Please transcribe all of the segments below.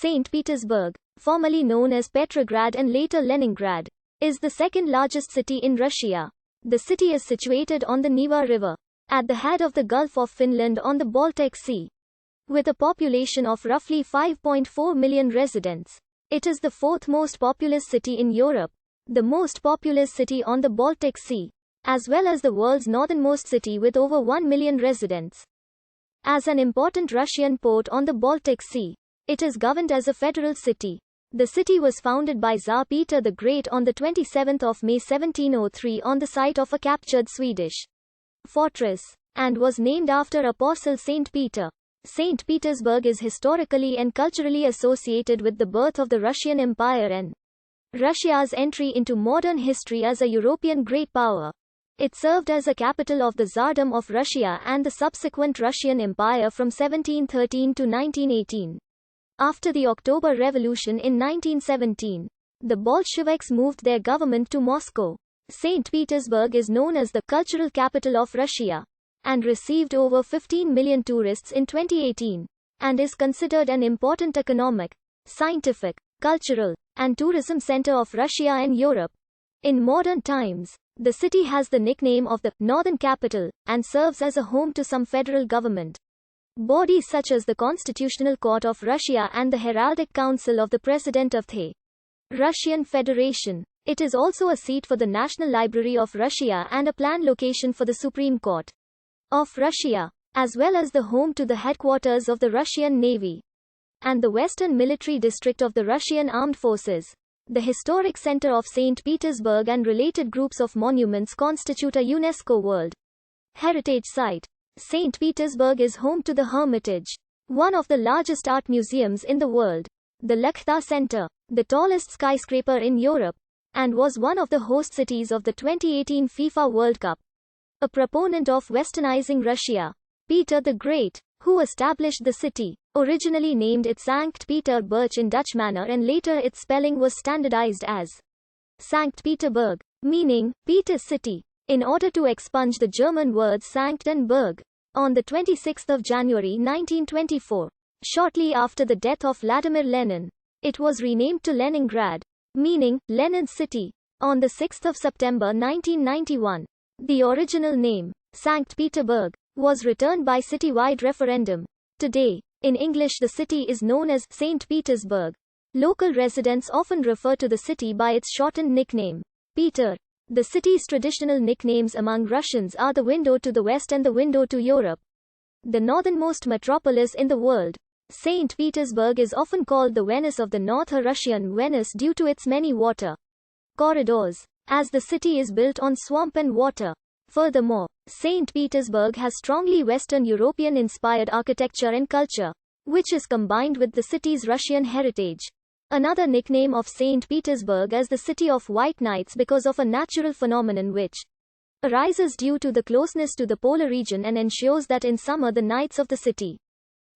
St. Petersburg, formerly known as Petrograd and later Leningrad, is the second largest city in Russia. The city is situated on the Neva River, at the head of the Gulf of Finland on the Baltic Sea. With a population of roughly 5.4 million residents, it is the fourth most populous city in Europe, the most populous city on the Baltic Sea, as well as the world's northernmost city with over 1 million residents. As an important Russian port on the Baltic Sea, it is governed as a federal city. The city was founded by Tsar Peter the Great on the 27th of May 1703 on the site of a captured Swedish fortress, and was named after Apostle Saint Peter. St. Petersburg is historically and culturally associated with the birth of the Russian Empire and Russia's entry into modern history as a European great power. It served as a capital of the Tsardom of Russia and the subsequent Russian Empire from 1713 to 1918. After the October Revolution in 1917, the Bolsheviks moved their government to Moscow. St. Petersburg is known as the cultural capital of Russia, and received over 15 million tourists in 2018, and is considered an important economic, scientific, cultural, and tourism center of Russia and Europe. In modern times, the city has the nickname of the Northern Capital, and serves as a home to some federal government bodies such as the Constitutional Court of Russia and the Heraldic Council of the President of the Russian Federation. It is also a seat for the National Library of Russia and a planned location for the Supreme Court of Russia, as well as the home to the headquarters of the Russian Navy and the Western Military District of the Russian Armed Forces. The historic center of St. Petersburg and related groups of monuments constitute a UNESCO World Heritage Site. St. Petersburg is home to the Hermitage, one of the largest art museums in the world, the Lakhta Center, the tallest skyscraper in Europe, and was one of the host cities of the 2018 FIFA World Cup. A proponent of westernizing Russia, Peter the Great, who established the city, originally named it Sankt Peterburg in Dutch manner and later its spelling was standardized as Sankt Peterburg, meaning Peter's city, in order to expunge the German word Sankt and Berg. On the 26th of January 1924, shortly after the death of Vladimir Lenin, it was renamed to Leningrad, meaning Lenin's city. On the 6th of September 1991, the original name, Sankt Peterburg, was returned by citywide referendum. Today, in English the city is known as St. Petersburg. Local residents often refer to the city by its shortened nickname, Peter. The city's traditional nicknames among Russians are the window to the west and the window to Europe. The northernmost metropolis in the world, St. Petersburg is often called the Venice of the North or Russian Venice due to its many water corridors, as the city is built on swamp and water. Furthermore, St. Petersburg has strongly Western European-inspired architecture and culture, which is combined with the city's Russian heritage. Another nickname of St. Petersburg is the City of White Nights because of a natural phenomenon which arises due to the closeness to the polar region and ensures that in summer the nights of the city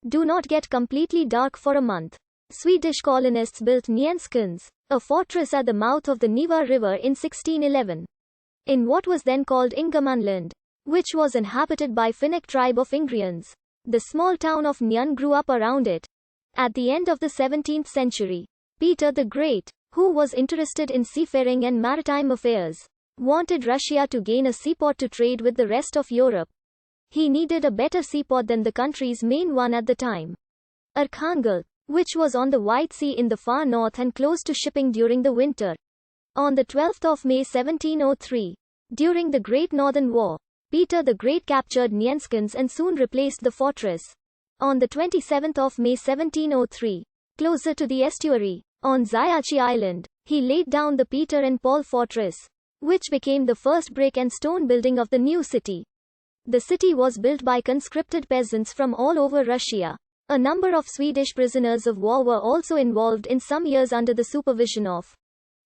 do not get completely dark for a month. Swedish colonists built Nyenskans, a fortress at the mouth of the Neva River in 1611. In what was then called Ingermanland, which was inhabited by Finnic tribe of Ingrians. The small town of Nyan grew up around it. At the end of the 17th century, Peter the Great, who was interested in seafaring and maritime affairs, wanted Russia to gain a seaport to trade with the rest of Europe. He needed a better seaport than the country's main one at the time, Archangel, which was on the White Sea in the far north and closed to shipping during the winter. On the 12th of May 1703, during the Great Northern War, Peter the Great captured Nyenskans and soon replaced the fortress. On the 27th of May 1703, closer to the estuary, on Zyachi Island, he laid down the Peter and Paul fortress, which became the first brick and stone building of the new city. The city was built by conscripted peasants from all over Russia. A number of Swedish prisoners of war were also involved in some years under the supervision of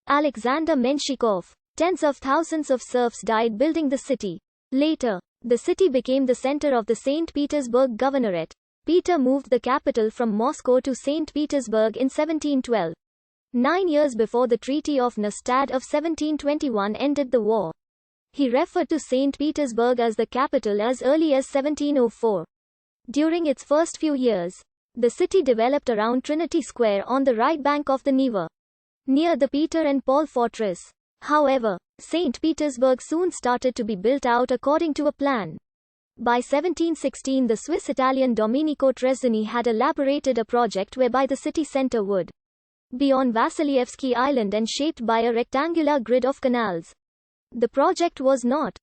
Alexander Menshikov. Tens of thousands of serfs died building the city. Later, the city became the center of the St. Petersburg Governorate. Peter moved the capital from Moscow to St. Petersburg in 1712. 9 years before the Treaty of Neustadt of 1721 ended the war. He referred to St. Petersburg as the capital as early as 1704. During its first few years, The city developed around Trinity Square on the right bank of the Neva, near the Peter and Paul Fortress. However, St. Petersburg soon started to be built out according to a plan. By 1716, the Swiss-Italian Domenico Trezzini had elaborated a project whereby the city center would be on Vasilievsky Island and shaped by a rectangular grid of canals. The project was not